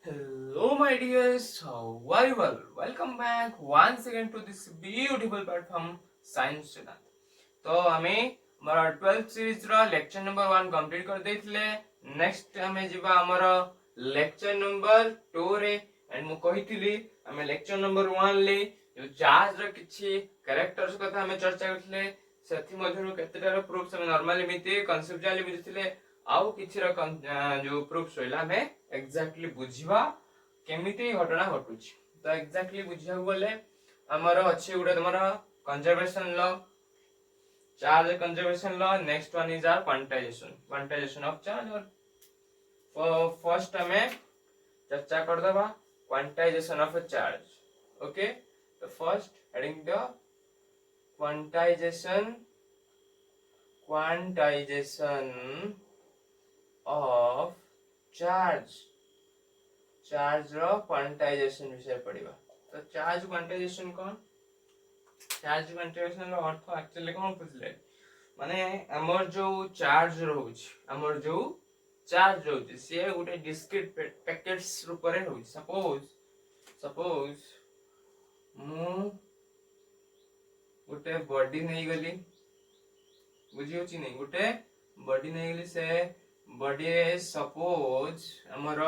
Hello, my dears. How are you all? Welcome back once again to this beautiful platform Science Channel. तो हमें हमारा 12th series रा lecture number 1 complete कर देथिले. Next हमें जिबा हमारा लेक्चर नंबर 2 रे एंड मु कहिथिली हमें लेक्चर नंबर 1 ले जो चार्ज रा किछि कैरेक्टर्स कथा हमें चर्चा करथिले. सेथि मध्यरु केतेटार प्रूफ्स हमें नॉर्मली मिति कॉन्सेप्चुअली बुझिथिले. आउ किछि रा जो प्रूफ्स होइला हमें एक्जाक्टली बुझिबा केमिति घटना घटुछि. तो एक्जाक्टली बुझिया गले हमर अछि गुडा तमरा conservation law, charge conservation law. Next one is our quantization of charge. और फर्स्ट हमें चर्चा कर दबा क्वांटाइजेशन ऑफ चार्ज. ओके, तो first heading the quantization of charge. Charge रो क्वांटाइजेशन विषय पढ़िबा. तो चार्ज क्वांटाइजेशन कौन? चार्ज क्वांटाइजेशन रो अर्थ एक्चुअली कौन बुझले माने हमर जो चार्ज रहउछ, हमर जो चार्ज रहउछ से गुटे डिस्क्रीट पैकेट्स रूप रे रहउछ. सपोज मु गुटे बॉडी नै गली, बुझियोछि नै, गुटे बॉडी नै गली. से बॉडी सपोज हमर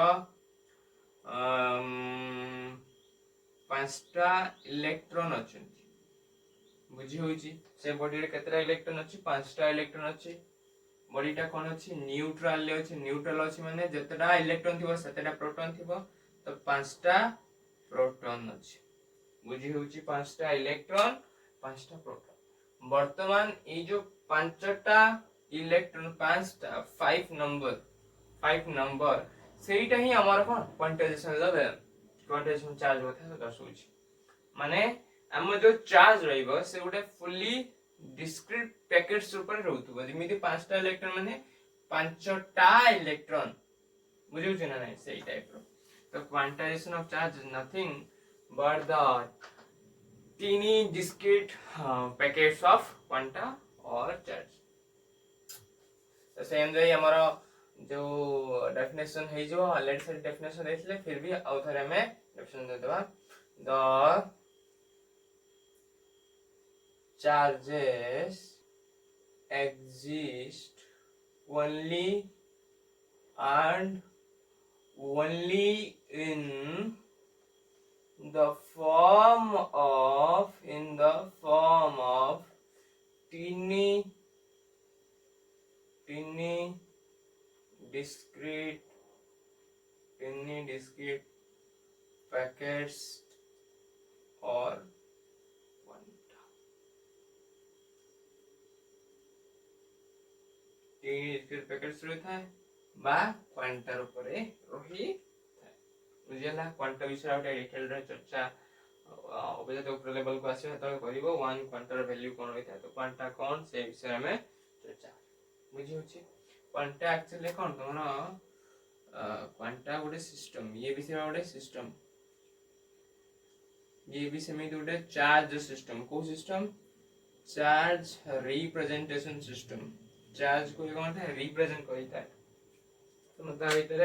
पांचटा इलेक्ट्रॉन अछि. बुझी होइछि से बॉडी रे केतरा इलेक्ट्रॉन अछि? पांचटा इलेक्ट्रॉन अछि. बॉडीटा कोन अछि? न्यूट्रल ले अछि. न्यूट्रल अछि माने जतटा इलेक्ट्रॉन थिबो सेतटा प्रोटॉन थिबो. तो पांचटा प्रोटॉन अछि. बुझी होइछि पांचटा इलेक्ट्रॉन, पांचटा प्रोटॉन. वर्तमान ए जो पांचटा इलेक्ट्रॉन, पांचटा फाइव नंबर सेटा ही हमारा कोन क्वांटाइजेशन लेवल, क्वांटाइजेशन चार्ज होता है दर्शाउछि. माने हम जो चार्ज रहइबो से गुटे फुल्ली डिस्क्रीट पैकेट्स ऊपर रहउतबो. जेमिति पांचटा इलेक्ट्रॉन माने पांचटा इलेक्ट्रॉन, बुझिउछि ना नै सेही टाइप रो. तो quantization of charge is nothing but the tiny discrete packets of quanta और चार्ज. तो सेम वे हमारा जो डेफिनेशन है जो ऑलरेडी से डेफिनेशन देथिले, फिर भी आउ थरे हमें डेफिनेशन दे देबा. The charges exist only and only in the form of teeny discrete packets or quanta. teeny discrete packets रहता है बा क्वांटा ऊपर रही था. बुझिला क्वांटा विषय आउट डिटेल रे चर्चा ओबे तो ऊपर लेवल को आसे त करिवो. वन क्वांटा वैल्यू कोन होइता है, तो क्वांटा कोन से विषय में चर्चा. बुझी होछि क्वांटा एक्चुअली कोन तमरा क्वांटा गोटे सिस्टम. ये भी सेवा गोटे सिस्टम, ये भी सेमी गोटे चार्ज सिस्टम. को system? Charge representation system. Charge को कोन है रिप्रेजेंट करता है. तो मतलब भीतर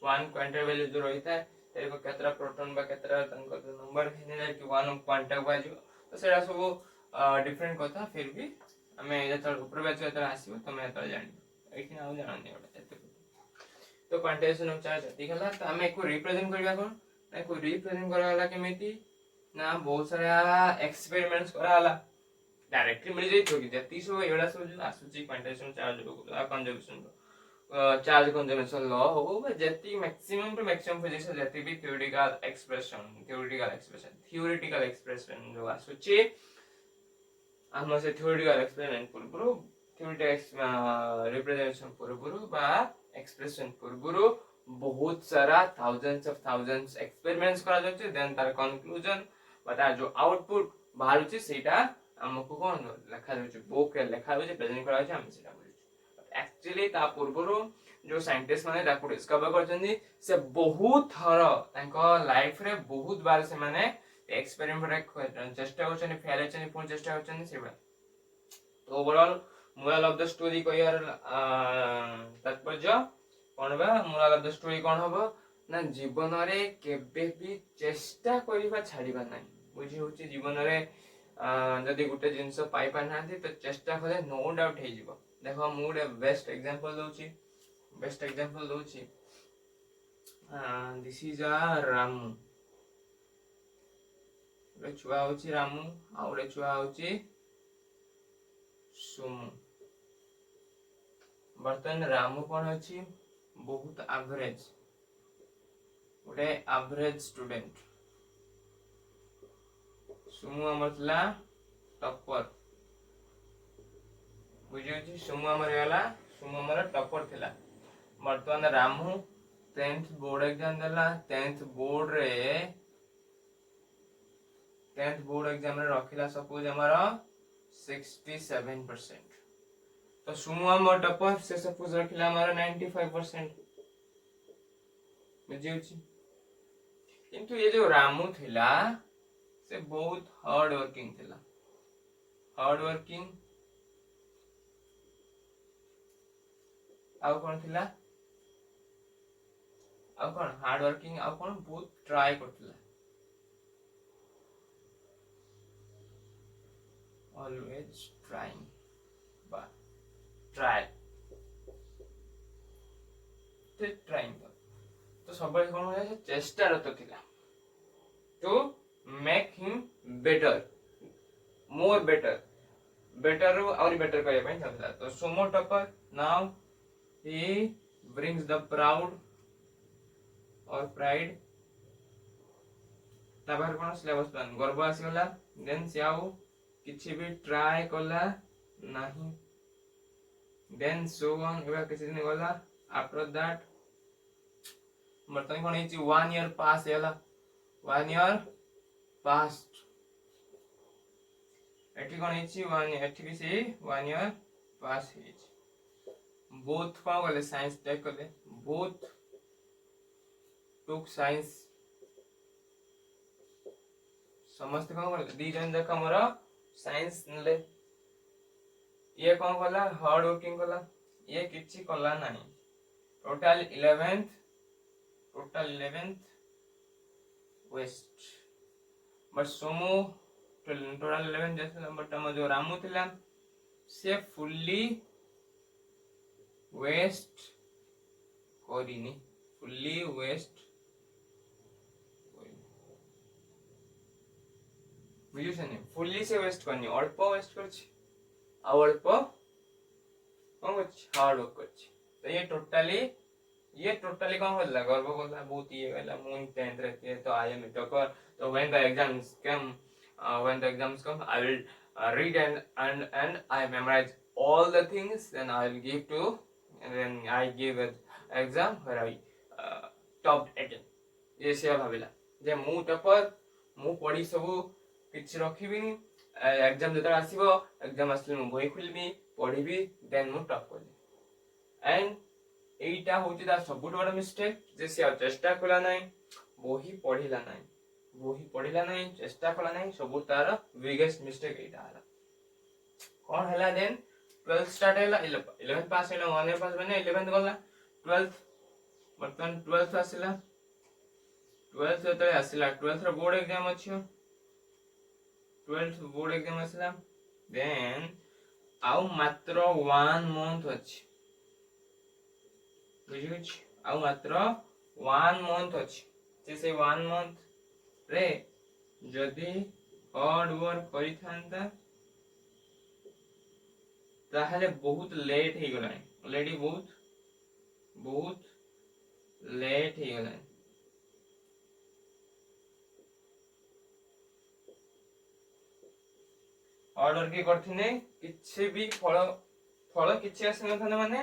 वन क्वांटा वैल्यू जो रहता है तेरे को केतरा प्रोटॉन बा केतरा तंको नंबर है कि वन क्वांटा बाजो. तो सेरा सब डिफरेंट कथा. फिर भी हमें जत ऊपर बैच जत आसीबो तमे जत जानि एठी आउ जाननी ओटा एते. तो क्वांटाइजेशन ऑफ चार्ज ठीक हला. तो हमें को रिप्रेजेंट करबा कोन ना, को रिप्रेजेंट करा हला केमिति ना, बहुत सारा एक्सपेरिमेंट्स करा हला. डायरेक्टली मिल जाई तो कि जति सो एडा सो जो आसुची क्वांटाइजेशन चार्ज रो कंजर्वेशन चार्ज कंजर्वेशन लॉ हो जति मैक्सिमम टू मैक्सिमम फिजिक्स जति भी थ्योरेटिकल एक्सप्रेशन जो आसुची हम से थ्योरेटिकल एक्सपेरिमेंट पुरपुरु, थ्योरेटिकल रिप्रेजेंटेशन पुरपुरु बा एक्सप्रेशन पुरपुरु बहुत सारा थाउजेंड्स एक्सपेरिमेंट्स करा जाउची. देन तार कंक्लूजन बा तार जो आउटपुट बाहरुची सेटा हमको कोन लिखा जाउची, बुक रे लिखा जाउची, प्रेजेंट करा जाउची. हम सेटा एक्चुअली ता पूर्वरु जो साइंटिस्ट माने ताको डिस्कवर करछन्ती से बहुत थर तांको लाइफ रे बहुत बार से माने एक्सपेरिमेंट रे चेष्टा करछन्ती, फेल करछन्ती, पुन चेष्टा करछन्ती सेबा. तो overall moral of the story कहियार तात्पर्य कोन बा? मोरल ऑफ द स्टोरी कोन हबो ना जीवन रे केबे भी चेष्टा करिबा छाड़िबा नाही बुझी होची जीवन रे जदि गुटे जिंस पाई पार नांती तो चेष्टा कले नो डाउट हे जीवो देखो मु गुटे बेस्ट एग्जांपल दउची दिस इज अ रामू गोटे छुआ होची रामू आ गोटे छुआ होची सुमु बर्तमान रामू कौन अच्छी बहुत एवरेज गोटे एवरेज स्टूडेंट सुमु आमर थिला टॉपर बुझी सुमु आमर गला सुमु आमर टॉपर थिला बर्तमान रामू 10th बोर्ड एग्जाम देला 10th बोर्ड एग्जाम रे रखिला सपोज हमर 67% तो सुमु आमर टॉपर से सपोज रखिला हमर 95% बुझी होची किंतु ये जो रामू थिला से बहुत हार्ड वर्किंग थिला हार्ड वर्किंग आउ कौन थिला आउ कौन हार्ड वर्किंग आउ कौन बहुत ट्राई करथिला ऑलवेज ट्राइंग बा ट्राई ट्राइंग तो सब कौन हो जाए चेष्टा रत थिला to make him better more better और बेटर करने ପାଇଁ ଚାହୁଁଥିଲା तो सुमो topper now he brings the proud or pride तापर कोन सिलेबस प्लान गर्व आसीगला देन से आउ किछि भी ट्राई कला नाही देन सो ऑन एबा किछि दिन गला आफ्टर दैट बर्तन कोन हिची 1 ईयर पास हैला 1 ईयर पास्ट एठी कोन हिची 1 एठी भी से 1 ईयर पास हिची बोथ कौन गले साइंस टेक कले बोथ टुक साइंस समस्त कौन गले दी जन जका मोर साइंस नले ये कौन गला हार्ड वर्किंग गला ये किछि कला नाही total 11th waste but Somo total 11 जैसे बट हम जो रामू थिला से फुल्ली वेस्ट कोरिनी फुल्ली वेस्ट बुझुछनी फुल्ली से वेस्ट करनी अल्प वेस्ट करछि आ अल्प कोन करछि हार्ड वर्क करछि तो ये टोटली कोन होला गर्व होला बहुत ये होला मु 10th रे थे तो आई एम टॉपर तो when the exams come I will read and I memorize all the things and I will give to and then I give an exam where I topped 18 ये से भाबिला जे मु topper मु पढी सब किछ रखिबिनी exam जेता आसीबो exam आसले मु बही खुलबी पढिबी देन मु टॉप करबी एंड एटा होची दा सबुट बड़ मिस्टेक जे से चेष्टा कला नाही बही पढिला नाही चेष्टा कला नाही सबु तार बिगेस्ट मिस्टेक एटा हला कोन हला देन 12th स्टार्ट हैला 11 पास हैला 1 ईयर पास बने 11th गला 12th बर्तन 12th आसिला 12th तो आसिला 12th रो बोर्ड एग्जाम अछि 12th बोर्ड एग्जाम आसिला देन आउ मात्र 1 मंथ अछि बुझिछ आउ मात्र 1 मंथ अछि से 1 मंथ रे जदी हार्ड वर्क करि थांता ताहले बहुत लेट ही गलाय ऑलरेडी बहुत लेट ही गलाय ऑर्डर के करथिने किछि भी फल किछि आसे नथने माने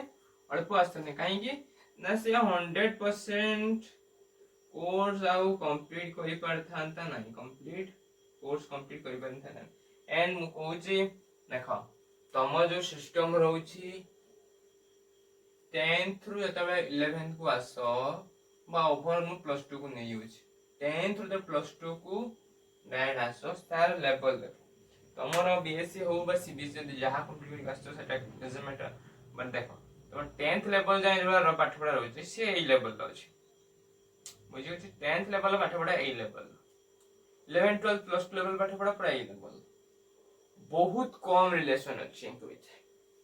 अल्प आसने काहे कि ना से 100% कोर्स आउ कंप्लीट करि परथांता नाही कंप्लीट कोर्स कंप्लीट करि परथांता एंड मु कहूची देखो तम जो सिस्टम रहउची 10th रु जतबे 11th को आसो बा ओवर मु प्लस 2 को नै यूज 10th रु प्लस 2 को डायरेक्ट आसो स्टार लेवल तमरो बीएससी हो बा सीबीएससी जहा कंप्लीट करि आसो सेटा डजंट मैटर बट देखो तो 10th लेवल जाय रो पाठ पढा रहउची से ए लेवल लो अछि बुझी होची 10th लेवल पाठ पढ़ा ए लेवल 11 12 प्लस 2 लेवल पाठ पढ़ा पूरा ए लेवल बहुत कम रिलेशन अछि इनको विच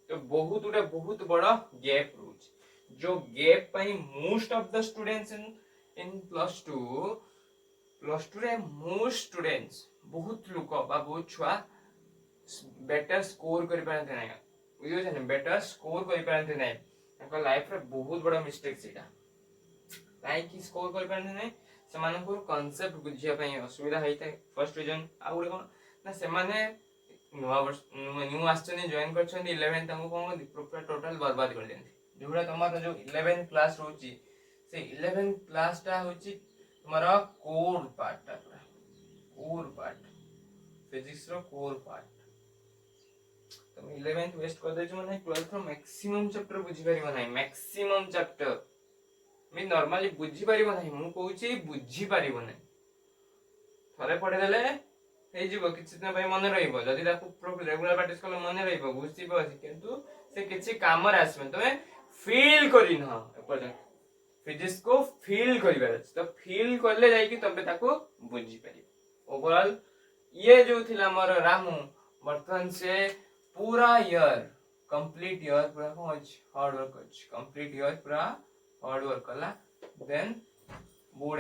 तो बहुत बड़ा गैप रोच जो gap pi most of the students in plus 2 रे मोस्ट स्टूडेंट्स बहुत लोक बा बहुत छुआ बेटर स्कोर कर पारते नै बुझियो छै बेटर स्कोर कर पारते नै ताको लाइफ रे बहुत बड़ा मिस्टेक सीटा लाइक स्कोर कर पारते नै से मानको कांसेप्ट बुझिया पई असुविधा होइते फर्स्ट रीजन आ गुडे कोन ना से माने नुआ वर्ष न्यू आस्टनी जॉइन करछन 11 तमको कोन पूरा टोटल बर्बाद कर देंती जोड़ा तमार जो 11 क्लास होची से 11 क्लास टा होची तुम्हारा कोर पार्ट फिजिक्स रो कोर पार्ट तुम 11th वेस्ट कर देछ माने 12th रो मैक्सिमम चैप्टर बुझी परिबो नाही मैक्सिमम चैप्टर मी नॉर्मली बुझी परिबो नाही मु कहूची बुझी परिबो नाही थरे पढे देले हे जीवो किछि दिन भाई मन रहइबो जदी ताकू रेगुलर प्रैक्टिस करले मन रहइबो बुझिबो किंतु से किछि काम रे आसबे तमे फील करि न एपर्यंत फिजिक्स को फील करिबार अछि तो फील करले जाई कि तबे ताको बुझी परिबो ओवरऑल ये जो थिला मोर रामू वर्तमान से पूरा ईयर कंप्लीट ईयर पूरा हार्ड वर्क अछि कंप्लीट ईयर पूरा हार्ड वर्क कला देन बोर्ड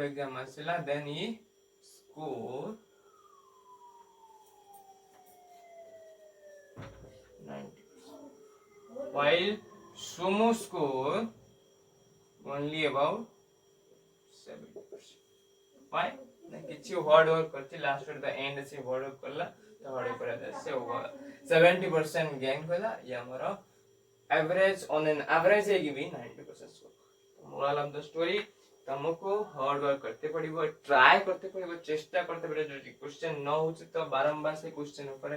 एग्जाम आसिला then he score 90 while Sumo score only about 70%. Why? किछि हार्ड वर्क करछि लास्ट एट द एंड से हार्ड वर्क करला तो हार्ड वर्क करा से ओवर 70% गेन कला या हमरो एवरेज ऑन एन एवरेज है कि भी 90% score moral of the story तुमको हार्ड वर्क करते पड़िबो ट्राई करते पड़िबो चेष्टा करते पड़िबो जो क्वेश्चन न होछि तो बारंबार से क्वेश्चन ऊपर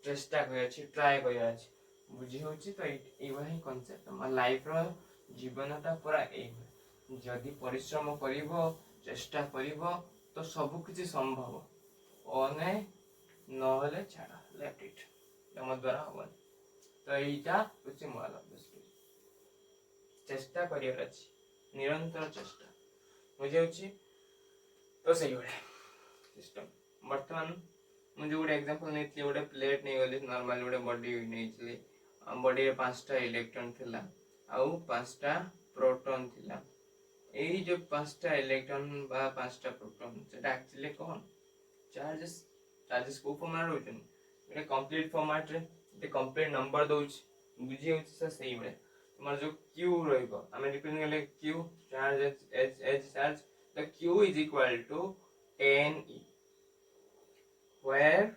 चेष्टा करिया छी ट्राई करिया छी बुझी होछि तो ए वही कांसेप्ट हम लाइफ रो जीवनटा पूरा ए जदि परिश्रम करिवो चेष्टा करिवो तो सब किछि संभव ओने न होले छाड़ा लेफ्ट इट हम द्वारा होबन तो एटा कुछ मोरल ऑफ द स्टोरी चेष्टा करिया अछि निरंतर चेष्टा बुझी होछि तो सही होले सिस्टम वर्तमान मुझे गोटे एग्जांपल नेथि गोटे प्लेट नै गली नॉर्मल गोटे बॉडी नेइछली बॉडी रे 5टा इलेक्ट्रॉन थिला आउ 5टा प्रोटॉन थिला एही जो 5टा इलेक्ट्रॉन बा 5टा प्रोटॉन सेटा एक्चुअली कोन चार्जेस को फॉर्म रे होचन एटा कंप्लीट फॉर्मेट रे ते कंप्लीट नंबर दोछ बुझी होछि से सही बळे तुम्हार जो q रहइबो हमें डिफाइन करले q charge h charge the q is equal to ne where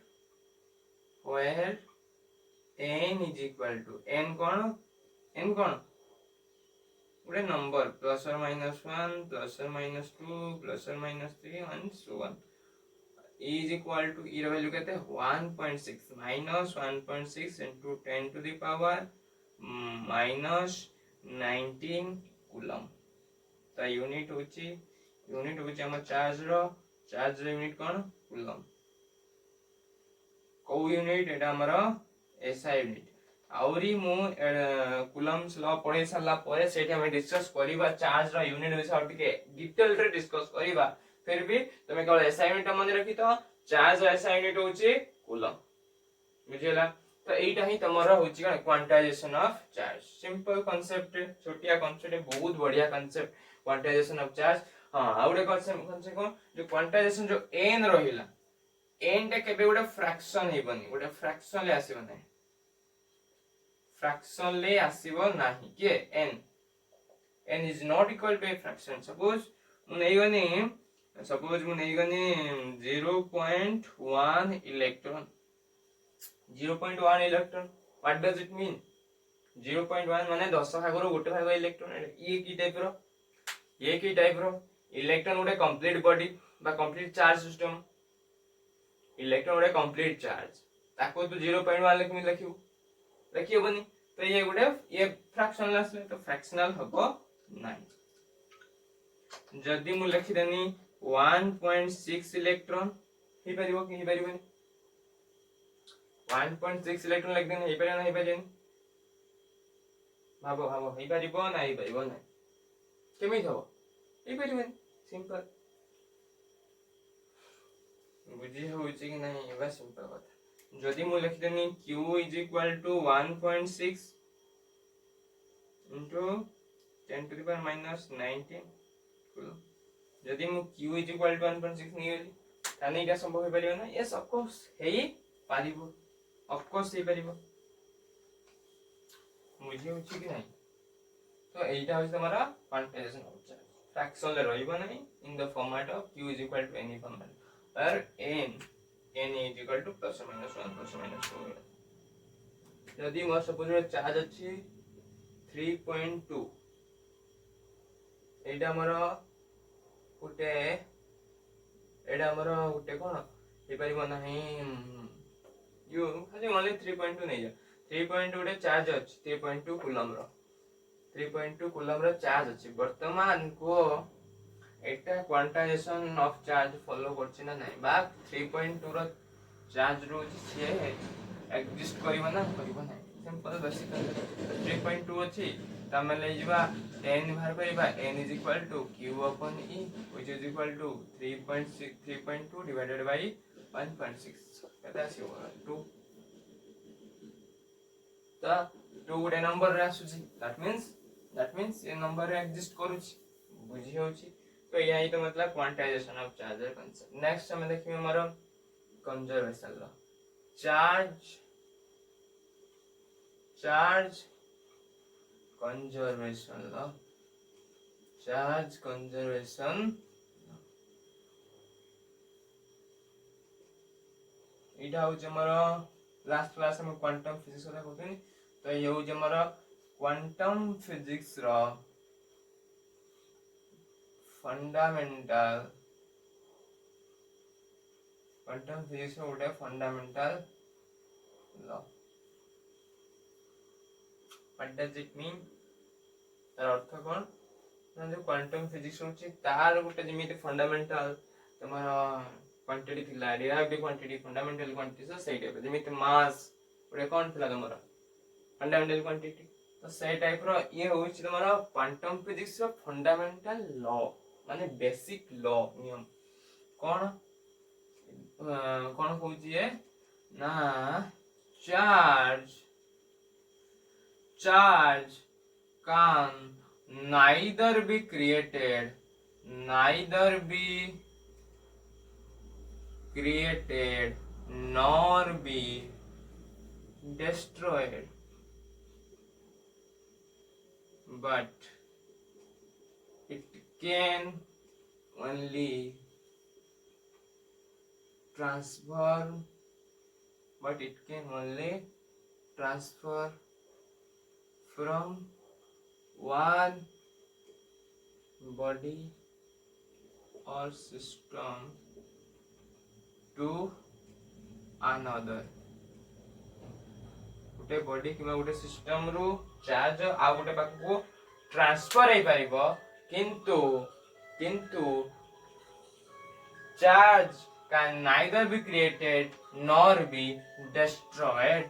n is equal to n कौन उड़े नंबर प्लस और माइनस 1 प्लस और माइनस 2 प्लस और minus 3 and so on is equal to e value कहते हैं 1.6 minus 1.6 into 10 to the power minus 19 coulomb तो unit होची हम चार्ज रो यूनिट कौन कूलम को यूनिट एटा हमरो एसआई यूनिट आउरी मु कूलम्स लॉ पढे साला परे सेठी हम डिस्कस करिबा चार्ज रो यूनिट विषय और टिके डिटेल रे डिस्कस करिबा फिर भी तमे केवल एसआई यूनिट मन रखी तो चार्ज एसआई यूनिट होची कूलम बुझिला तो एटा ही तमरो होची quantization of charge simple concept छोटिया कांसेप्ट बहुत बढ़िया कांसेप्ट क्वांटाइजेशन ऑफ चार्ज हां आउडे कांसेप्ट को जो क्वांटाइजेशन जो n रहिला n टे केबे गोटे फ्रैक्शन हेबनी गोटे फ्रैक्शन ले आसीबो नै फ्रैक्शन ले आसीबो नाही के n is not equal to a fraction suppose मु नै गनी 0.1 electron 0.1 electron what does it mean 0.1 माने 10 भागरो गोटे भाग इलेक्ट्रॉन ये की टाइप रो इलेक्ट्रॉन गोटे कंप्लीट बॉडी बा कंप्लीट चार्ज सिस्टम इलेक्ट्रॉन गोटे कंप्लीट चार्ज ताको तो 0.1 लिखियो बनी तो ये गोटे ये फ्रैक्शनल आसले तो फ्रैक्शनल हबो नाही जदी मु लिखि देनी 1.6 इलेक्ट्रॉन ही परिबो कि ही परिबो 1.6 इलेक्ट्रॉन लिख देनी ही परिबो नहीं परिबो भाबो भाबो हे परिबो ना हे परिबो ना केमित हो हे परिबो सिंपल बुझी होउची कि नहीं एबा सिंपल बात जदि मु लिखि देनी q is equal to 1.6 into 10 to the power minus 19 coulomb जदि मु q इज इक्वल टू 1.6 नहीं होली ताने इटा संभव हो परिबो ना यस ऑफ कोर्स हेई पारिबो ऑफ कोर्स हे परिबो बुझी होउची कि नहीं तो एटा होय तमरा क्वांटाइजेशन ऑफ चार्ज फ्रैक्शन ले रहइबो नहीं in the format of q is equal to any format where n is equal to plus or minus 1 plus or minus 2 यदि मोर सपोज चार्ज अछि 3.2 एटा मोर गुटे एटा मोर गुटे कोन हे परिबो नाही यू खाली ओनली 3.2 नै जा 3.2 रे चार्ज अछि 3.2 कूलम रो 3.2 कूलम रो चार्ज अछि वर्तमान को एटा क्वांटाइजेशन ऑफ चार्ज फॉलो करछि ना नाही बा 3.2 रो चार्ज रो से एग्जिस्ट करिबो ना सिंपल बेसिक 3.2 अछि तमले जिबा 10 बाहर करिबा n is equal to q upon e which is equal to 3.2 divided by 1.6 कता आसी 2 ता 2 गुटे नंबर रे आसुची दैट मींस ये नंबर रे एग्जिस्ट करूची बुझी होची तो यही तो मतलब quantization of charger concept next हमें देखिए हमारा conservation law charge conservation law charge conservation इटा हो हमारा लास्ट क्लास में क्वांटम फिजिक्स କଥା कहथि तो ये हो हमारा क्वांटम फिजिक्स रो फंडामेंटल क्वांटम फिजिक्स में उठे fundamental law what does it mean तार अर्थ कोन ना जो क्वांटम फिजिक्स होची तार गुटे जेमिति फंडामेंटल तमरा क्वांटिटी थिला डेरिवेटिव क्वांटिटी फंडामेंटल क्वांटिटी से सेही टाइप जेमिति मास उडे कोन थिला तमरा फंडामेंटल क्वांटिटी तो सेही टाइप रो ये होची तमरा क्वांटम फिजिक्स रो फंडामेंटल लॉ माने बेसिक लॉ नियम कौन कौन कहूची है ना charge can neither be created nor be destroyed but it can only transfer from one body or system to another गोटे बॉडी किमा गोटे सिस्टम रु चार्ज आ गोटे पाख को ट्रांसफर हे परिबो किंतु charge can neither be created nor be destroyed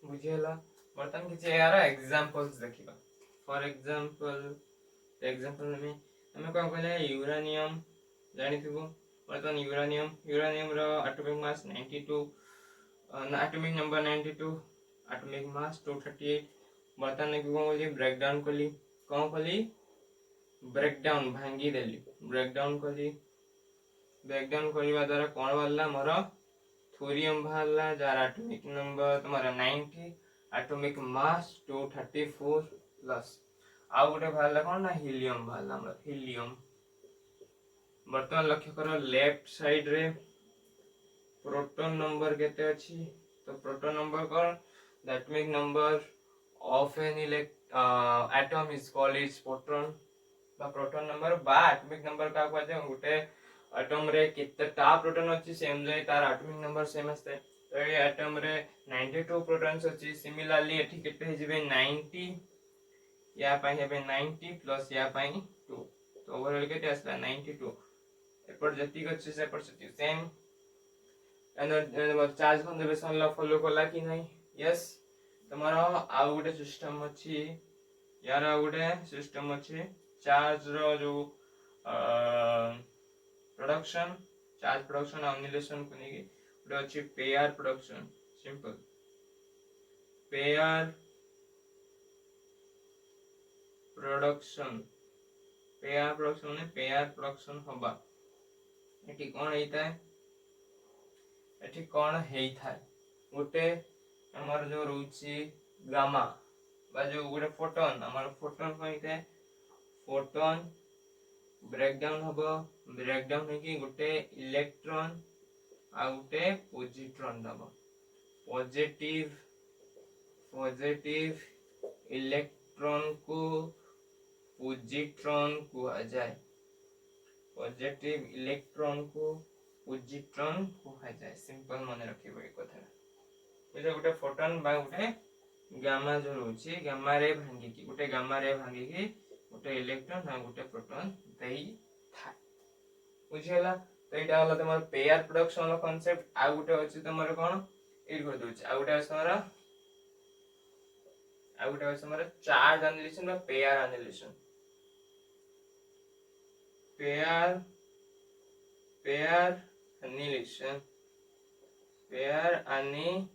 बुझेला बर्तन किछि यार एग्जांपल्स देखिबा फॉर एग्जांपल में हमें कोन कहले यूरेनियम जानि थिबो बर्तन यूरेनियम रो atomic mass 92 atomic number 92 atomic mass 238 बर्तन ने कोन बोली ब्रेकडाउन ब्रेकडाउन भांगी देली ब्रेकडाउन करबा द्वारा कोन वाला मोर थोरियम भाला जार एटॉमिक नंबर तुम्हारा 90 एटॉमिक मास 234 प्लस आ गोटे भाला कोन ना हीलियम भाला हमरा हीलियम वर्तमान लक्ष्य करो लेफ्ट साइड रे प्रोटॉन नंबर केते अछि तो proton number cone the atomic number of an atom is called is proton number बा एटॉमिक नंबर का कहते हैं गोटे एटम रे कितटा प्रोटॉन अछि सेम जे तार एटॉमिक नंबर सेम असते तो ये एटम रे 92 प्रोटॉन्स अछि सिमिलरली एठी केते हे जेबे 90 या पाई हेबे 90 प्लस या पाई 2 तो ओवरऑल केते आसला 92 एपर जति अछि से पर same energy charge conservation law follow करला कि नहीं यस तमरो आउ गोटे सिस्टम अछि यार आउ गोटे सिस्टम अछि चार्ज रो जो प्रोडक्शन चार्ज प्रोडक्शन एनिलेशन को नेकी गोटे अछि pair production simple pair production माने पेयर प्रोडक्शन हबा एठी कोन हेइता एठी कोन हेइथाय गोटे हमर जो रुचि गामा बा जो गोटे फोटोन हमर फोटोन कहिते फोटोन ब्रेकडाउन हबो ब्रेकडाउन है कि गोटे इलेक्ट्रॉन आ गोटे पॉजिट्रॉन दबो पॉजिटिव पॉजिटिव इलेक्ट्रॉन को पॉजिट्रॉन को जाए पॉजिटिव इलेक्ट्रॉन को पॉजिट्रॉन कहा जाए सिंपल मन रखिबो ए कथा ए जो गोटे फोटोन बा गोटे गामा जो रोची गामा रे भांगी की गोटे गामा रे भांगी की गोटे इलेक्ट्रॉन आ गोटे प्रोटॉन देई था बुझियला तो एटा हला तमर पेयर प्रोडक्शन रो कांसेप्ट आ गोटे अछि तमर कोन ए कर दोछ आ गोटे अछि तमर चार्ज एनालिसिस बा pair analysis pair annihilation pair annihilation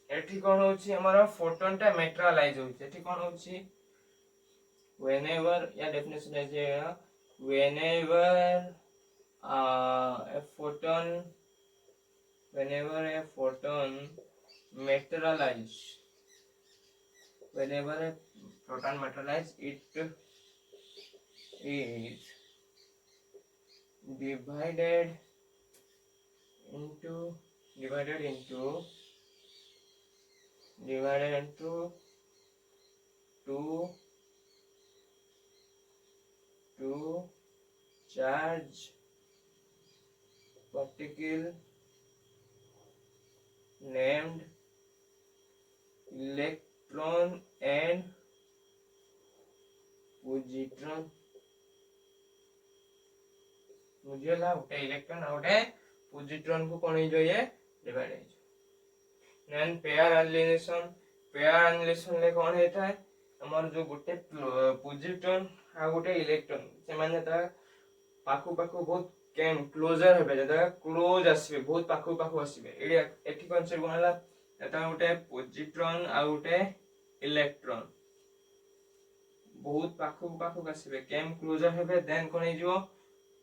एठी कोन होची हमारा फोटोन टा मेटेरियलाइज होची एठी कोन होची whenever या डेफिनेशन है जे whenever a photon whenever a photon materialize whenever a proton materialize it is divided into two charge particle named electron and positron मुझे ला उठे इलेक्ट्रॉन उठे पोजिट्रॉन को कोन हो जाए डिवाइड हो देन पेयर एनालिसिस ले कोन हेता है हमर जो गुटे पोजिट्रॉन आ गुटे इलेक्ट्रॉन से माने ता पाखु पाखु बहुत केम क्लोजर हेबे जदा क्लोज आसीबे बहुत पाखु पाखु आसीबे एठी कांसेप्ट कोनला एता गुटे पोजिट्रॉन आ गुटे इलेक्ट्रॉन बहुत पाखु पाखु आसीबे केम क्लोजर हेबे देन कोन हे जो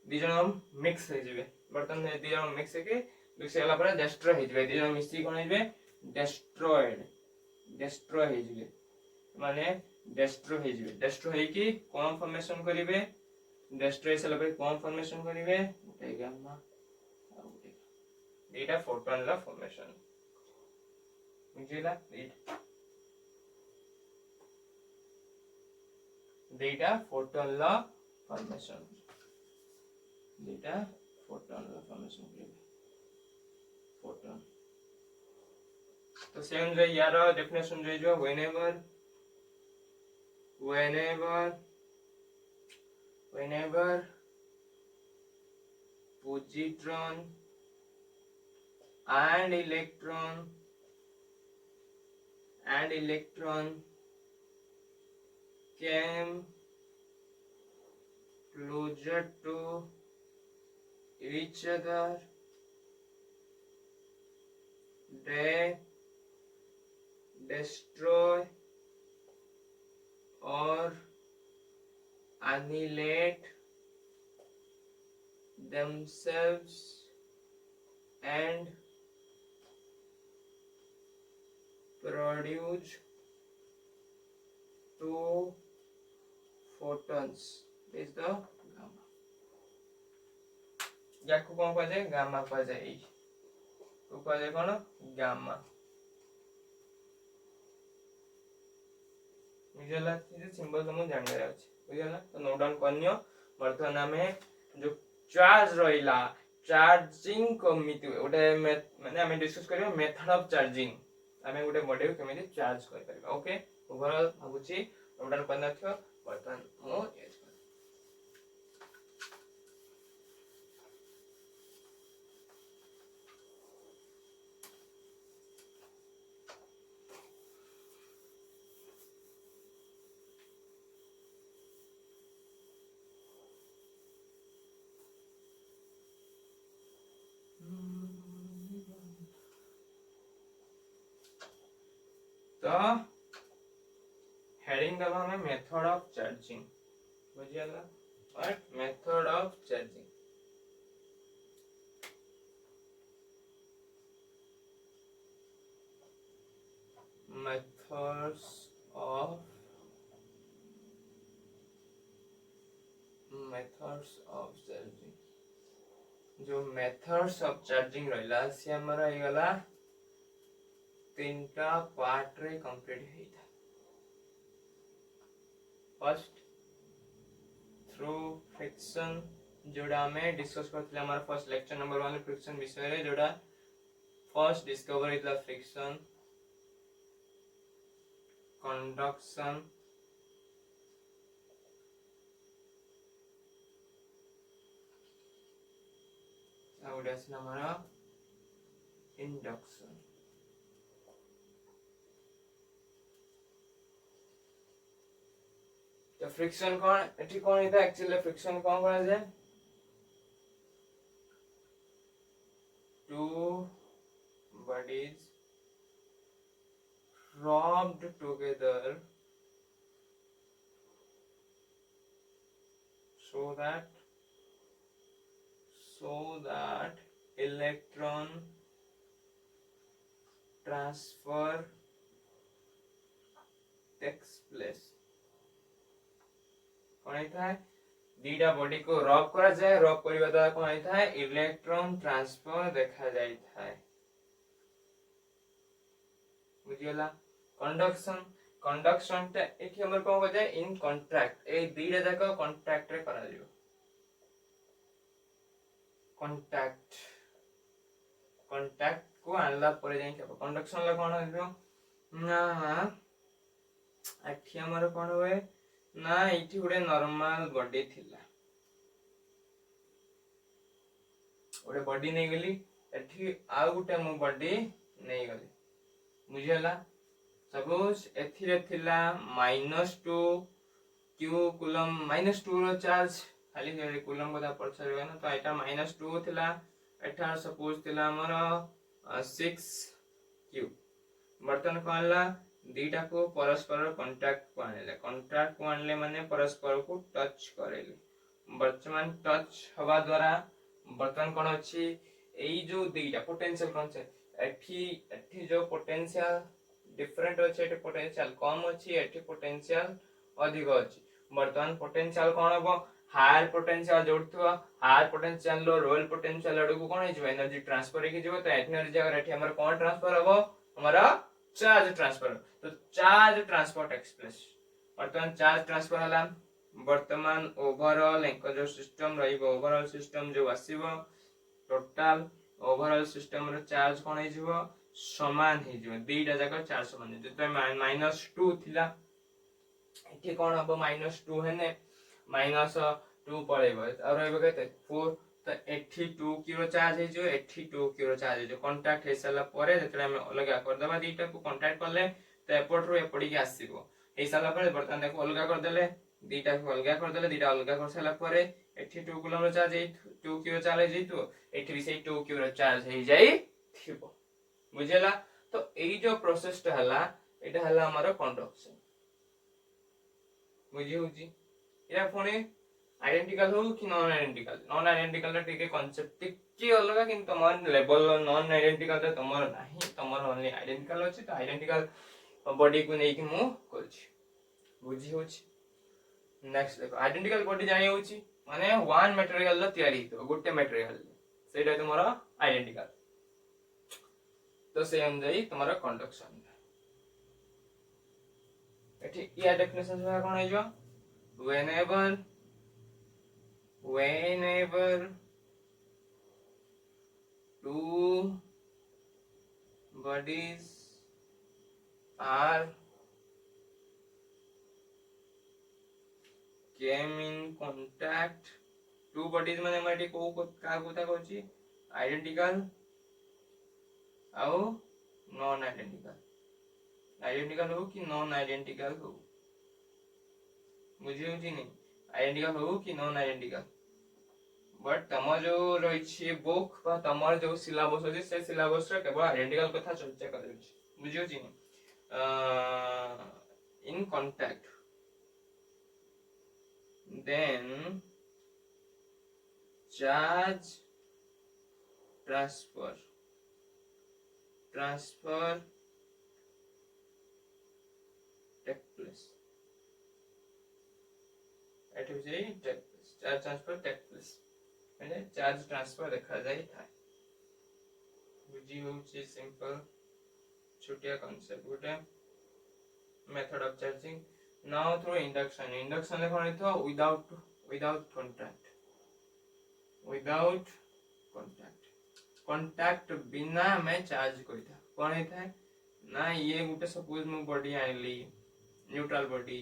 दिजन मिक्स हे जिवे बर्तन दिजन मिक्स के मिक्स होला पर डिस्ट्रॉय हे जिवे दिजन मिसी कोन हेबे डिस्ट्रॉय हे जिवे माने डिस्ट्रॉय हे जिवे डिस्ट्रॉय हे की कोन फॉर्मेशन करिवे डिस्ट्रॉय से लगे कोन फॉर्मेशन करिवे गोटे गामा आ गोटे एटा फोटोन ला फॉर्मेशन बुझिला डेटा फोटोन ला फॉर्मेशन डेटा फोटोन ला फॉर्मेशन करिवे फोटोन तो सेम जो यार डेफिनेशन जो whenever positron and electron came closer to each other they destroy or annihilate themselves and produce two photons. This is the gamma. याकू कौन कह जाए gamma कह जाए तो कह जाए कौन गामा बुझला ये सिंबल तुम जानवर अछि बुझला तो नोट डाउन करनियो वर्तमान हमें जो चार्ज रहिला चार्जिंग कमिति ओटे माने हमें डिस्कस करियो मेथड ऑफ चार्जिंग हमें गोटे बॉडी को केमिति चार्ज कर परबा ओके ओवरऑल भाबुची नोट डाउन करना थियो वर्तमान मो तो हेडिंग दबा हमें मेथड ऑफ चार्जिंग बुझियला what method of charging methods of charging जो मेथड्स ऑफ चार्जिंग रहला से हमरा हे गला तीनटा पार्ट रे कंप्लीट हेता फर्स्ट थ्रू फ्रिक्शन जोड़ा हमें डिस्कस करथिले हमारा फर्स्ट लेक्चर नंबर 1 फ्रिक्शन विषय रे जोड़ा फर्स्ट डिस्कवर इतला फ्रिक्शन कंडक्शन और ऐसा हमारा इंडक्शन तो फ्रिक्शन कौन एठी कौन इता एक्चुअली फ्रिक्शन कौन करा जाए two bodies rubbed together so that electron transfer takes place कौन है दीटा बॉडी को रब करा जाए रब करबा द्वारा कौन है इलेक्ट्रॉन ट्रांसफर देखा जाय था बुझियला कंडक्शन कंडक्शन ता एठी हमर कोन हो जाय इन कॉन्ट्रैक्ट ए दीटा जाका कॉन्ट्रैक्ट रे करा दियो कॉन्टैक्ट कॉन्टैक्ट को आनला परे जाय के कंडक्शन ला कोन हो ना एठी हमर कोन होए ना एठी गुडे नॉर्मल बॉडी थिला ओडे बॉडी नै गेली एठी आ गुटे मो बॉडी नै गेली बुझियला सपोज एथिरे थिला -2 q कूलम -2 रो चार्ज खाली हे कूलम को दा पछरे ना तो एटा -2 थिला एटा सपोज थिला हमर 6 q बर्तन कोनला दीटा को परस्पर कांटेक्ट को आनले माने परस्पर को टच करेले वर्तमान टच हवा द्वारा बर्तन कोन अछि एई जो दीटा पोटेंशियल कोन छै एठी जो पोटेंशियल डिफरेंट अछि एठी पोटेंशियल कम अछि एठी पोटेंशियल अधिक अछि वर्तमान पोटेंशियल कोन हबो हायर पोटेंशियल जोड़थवा higher potential low lower potential अडू को कोन हे जो एनर्जी ट्रांसफर हे जो तो एनर्जी अगर एठी हमर कोन ट्रांसफर हबो हमारा चार्ज ट्रांसफर तो चार्ज ट्रांसफर टेक्स प्लेस वर्तमान चार्ज ट्रांसफर हला वर्तमान ओवरऑल एक जो सिस्टम रहिबो ओवरऑल सिस्टम जो आसीबो टोटल ओवरऑल सिस्टम रो चार्ज कोन हे जिवो समान हे जिवो दीटा जाका चार्ज समान हे जते -2 थिला एठी कोन हबो -2 हेने -2 पळेबो और एबे कते 4 तो एठी 2 किलो चार्ज हे जो एठी 2 किलो चार्ज हे जो कांटेक्ट हे सला परे जतरे हम अलगा कर दबा दीटा को कांटेक्ट करले तो एपोर्ट रो एपडी के आसीबो हे सला परे बर्तन देखो अलगा कर देले दीटा को अलगा कर देले दीटा अलगा कर सला परे एठी 2 किलो रो चार्ज हे 2 किलो चार्ज हे जइतो एठी भी से 2 किलो चार्ज हे जाई थिबो बुझेला तो एई जो प्रोसेस टा हला एटा हला हमर कंडक्शन बुझी होजी या फोने आइडेंटिकल हो कि नॉन आइडेंटिकल टिके कांसेप्ट टिके अलगा किंतु तमर लेवल नॉन आइडेंटिकल त तमर नाही तमर ओनली आइडेंटिकल अछि तो आइडेंटिकल बॉडी को नै कि मु करछि बुझी होछि नेक्स्ट देखो आइडेंटिकल बॉडी जाय होछि माने वन मटेरियल ल तयारी तो गुटे मटेरियल सेटा तुमरा आइडेंटिकल तो से अनुसार तुमरा कंडक्शन एठी या डेफिनेशन से कोन है जो whenever two bodies are came in contact two bodies माने माटी को का कोता कहछि आइडेंटिकल आउ नॉन आइडेंटिकल हो कि नॉन आइडेंटिकल हो बुझियो कि नहीं आइडेंटिकल हो कि नॉन आइडेंटिकल बट तम जो रही बुक बा तमर जो सिलेबस अछि से सिलेबस रे केवल आइडेंटिकल कथा चर्चा करछि बुझियो कि नहीं in contact, then charge transfer take place. It is a take place. Charge transfer take place. मैंने चार्ज ट्रांसफर देखा जाए था बुझी होची सिंपल छोटिया कांसेप्ट गोटे method of charging now through induction ले कोन तो विदाउट कांटेक्ट बिना मैं चार्ज करी था कोन हे था ना ये गोटे सपोज मु बॉडी आइली न्यूट्रल बॉडी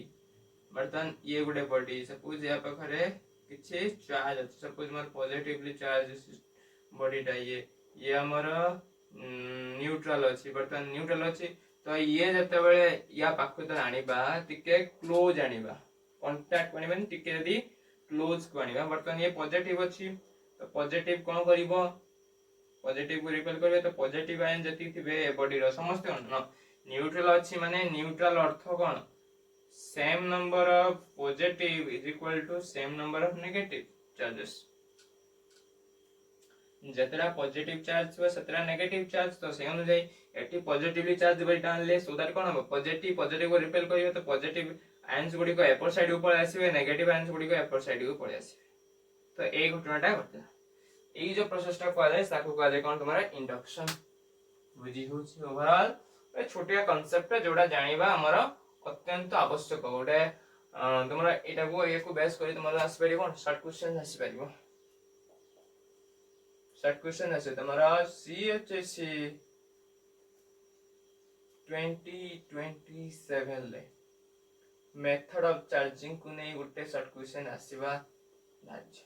बर्तन ये गोटे बॉडी सपोज या पाखरे किछि चार्ज अछि सपोज मोर पॉजिटिवली चार्ज बॉडीटा ये हमर न्यूट्रल अछि बर्तन न्यूट्रल अछि तो ये जते बेले या पाखु तो आनिबा टिके क्लोज आनिबा कांटेक्ट बनिबा टिके यदि क्लोज को आनिबा बर्तन ये पॉजिटिव अछि तो पॉजिटिव कोन करिवो पॉजिटिव को रिपेल करबे तो पॉजिटिव आयन जति थिबे बॉडी रो समस्त न्यूट्रल अछि माने neutral earth cone same number of positive is equal to same number of negative charges जतरा पॉजिटिव चार्ज हो सतरा नेगेटिव चार्ज तो से अनुसार एटी पॉजिटिवली चार्ज बटा आनले सो दैट कोन हो पॉजिटिव को रिपेल करियो तो पॉजिटिव आयन्स गुडी को अपर साइड ऊपर आसीबे नेगेटिव आयन्स गुडी को अपर साइड को पळे आसीबे तो ए घटनाटा घटला ए जो प्रोसेसटा को आले साको को आले कोन तुम्हारा इंडक्शन बुझी होछि ओवरऑल ए छोटिया कांसेप्ट जोडा जानिबा हमर अत्यंत आवश्यक गोटे तुम यहाँ बेस कर तुम आसपार कौन शॉर्ट क्वेश्चन आसपार शॉर्ट क्वेश्चन आस तुम CHSC 2027 मेथड ऑफ चार्जिंग को नहीं गोटे शॉर्ट क्वेश्चन आसवा धार्य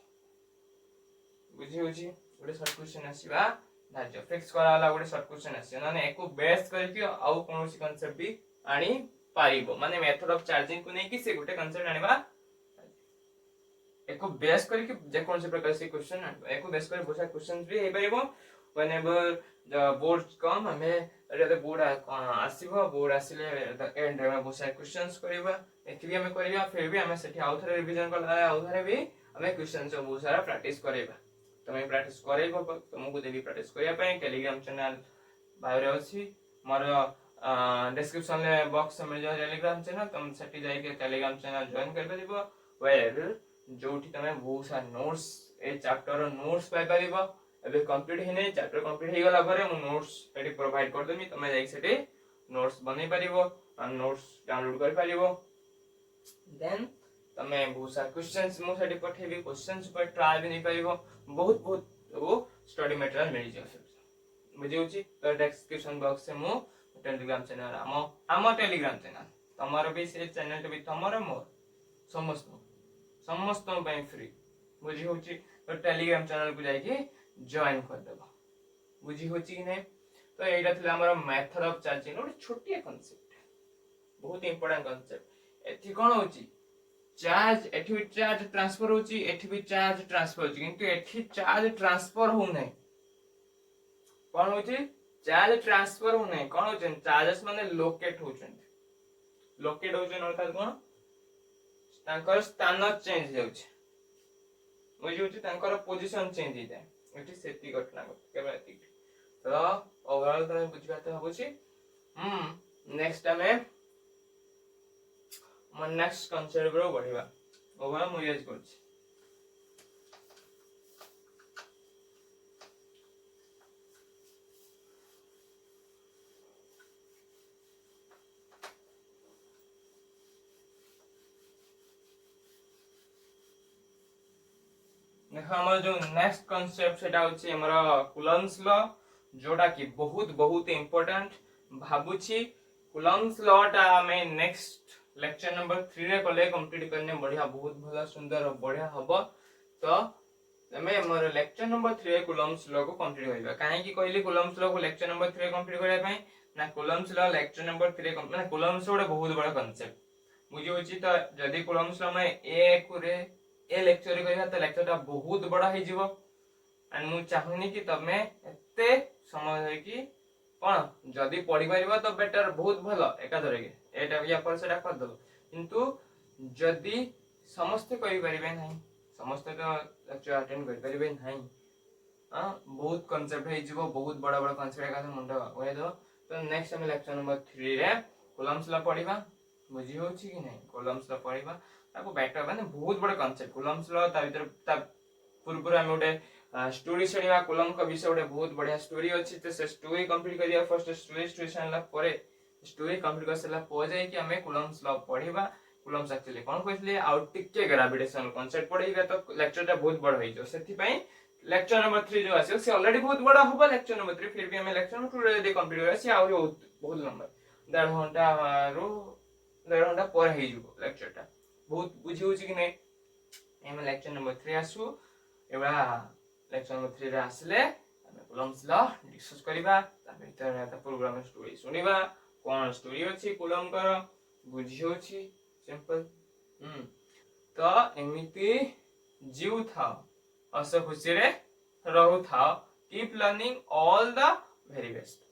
बुझी होची गोटे शॉर्ट क्वेश्चन आसवा धार्य फिक्स कराला गोटे शॉर्ट क्वेश्चन आसी ना एको बेस करके आउ कोनोसी कांसेप्ट भी आनी पारिबो माने मेथड ऑफ चार्जिंग को नहीं कि से गोटे कांसेप्ट आनिबा एको बेस करके जे कोन से प्रकार से क्वेश्चन आनिबा एको बेस कर बहुत क्वेश्चंस भी हे परिबो whenever the boards come हमें अरे बोर्ड आसीबो बोर्ड आसीले द एंड रे बहुत सारे क्वेश्चंस करबा एथि हमें करबा फिर भी हमें सेठी आउ थरे रिवीजन करला आउ थरे भी हमें क्वेश्चंस बहुत सारा प्रैक्टिस करबा तमे प्रैक्टिस करबो तुमको देबी प्रैक्टिस करिया पे टेलीग्राम चैनल बायो रे अछि मोर डिस्क्रिप्शन ले बॉक्स में जो टेलीग्राम चैनल तुम सेठी जाई के टेलीग्राम चैनल ज्वाइन कर परिबो वेयर जोठी तमे बहुत सारा नोट्स ए चैप्टर नोट्स पाई परिबो एबे कंप्लीट हेने चैप्टर कंप्लीट हे गला परे मु नोट्स एटी प्रोवाइड कर देमी तमे जाई सेठी नोट्स बनै परिबो और नोट्स डाउनलोड कर परिबो देन तमे बहुत सारा क्वेश्चंस मु सेठी पठेबी क्वेश्चंस पर ट्राई भी नै परिबो बहुत वो स्टडी मटेरियल मिल जाय बुझी होची तो डिस्क्रिप्शन बॉक्स से मु टेलीग्राम चैनल आम टेलीग्राम चैनल तमर भी से चैनल भी तमर मोर समस्त फ्री बुझी होची तो टेलीग्राम चैनल को जाके जॉइन कर देबो बुझी होची कि नहीं तो एटा थिला हमर मेथड ऑफ चार्जिंग एक छोटी कांसेप्ट बहुत इंपोर्टेंट कांसेप्ट एथि कोन होची चार्ज एथि भी चार्ज ट्रांसफर होची एथि भी चार्ज ट्रांसफर होची किंतु एथि चार्ज ट्रांसफर हो नै कोन होची चार्ज ट्रांसफर हो नै कोन होचन चार्जेस माने लोकेट होचन अर्थात कोन तांकर स्थान चेंज होउछ बुझी होची तांकर पोजीशन चेंज हो जाय एठी सेति घटना केवल एति तो ओवरऑल तमे बुझबाते होउची नेक्स्ट टाइम मन नेक्स्ट कांसेप्ट रो बढ़िबा ओवरऑल मु यूज करछि हमर जो नेक्स्ट कांसेप्ट सेटा होची हमरा कूलम्स लॉ जोडा की बहुत इंपोर्टेंट भाबुची कूलम्स लॉ टा हमें नेक्स्ट लेक्चर नंबर 3 रे कले कंप्लीट करने बढ़िया बहुत भला सुंदर बढ़िया हबो तो हमें हमर लेक्चर नंबर 3 रे कूलम्स लॉ को कंप्लीट होइबा काहे की कहली कूलम्स लॉ को लेक्चर नंबर 3 कंप्लीट करै पई ना कूलम्स लॉ लेक्चर नंबर 3 माने कूलम्स ओडे बहुत बड़ा कांसेप्ट बुझी होची तो जदी कूलम्स लॉ में ए कुरे ए लेक्चर करिया त लेक्चरटा बहुत बड़ा हे जीवो एंड मु चाहूनी कि तमे एते समय है कि कोन जदि पढ़ी पारिबा तो बेटर बहुत भल एकाधरे के एटा या पर सेटा कर दो किंतु जदि समस्त करि परिबे नहीं समस्त तो लेक्चर अटेंड कर परिबे नहीं बहुत कांसेप्ट है जीवो बहुत बड़ा बड़ा कांसेप्ट का मुंडा ओए दो तो नेक्स्ट हम लेक्चर नंबर 3 रे कॉलम्स ला पढ़िबा बुझी होची कि नहीं कॉलम्स ला पढ़िबा ताको बेटर माने बहुत बड़ा कांसेप्ट कॉलम्स ला ता भीतर ता पूर्व हम गोटे स्टोरी छड़िया कॉलम का विषय गोटे बहुत बढ़िया स्टोरी अछि तो से स्टोरी कंप्लीट करिया फर्स्ट स्टोरी छानला परे स्टोरी कंप्लीट कर सला पो जाय कि हमें कॉलम्स ला पढ़िबा कॉलम्स एक्चुअली कोन कहले आउ टिके ग्रेविटेशन कांसेप्ट पढ़िबा तो लेक्चर टा बहुत बड़ होई जो सेति पई लेक्चर नंबर 3 जो आसे से ऑलरेडी बहुत बड़ा होबा लेक्चर नंबर 3 फिर भी हमें लेक्चर नंबर 2 रे दे कंप्लीट होय से आउ बहुत लंबा 1.5 घंटा रो 1.5 घंटा पर हे जो लेक्चर टा बहुत बुझी होची कि नै हम लेक्चर नंबर 3 आसु एबा लेक्चर नंबर 3 रे आसले हमें कॉलम्स ला डिस्कस करिबा ता भीतर ता प्रोग्राम स्टोरी सुनिबा कोन स्टोरी अछि कॉलम कर बुझी होची सिंपल तो एमिति जीव था हस खुशी रे रहू था keep learning all the very best.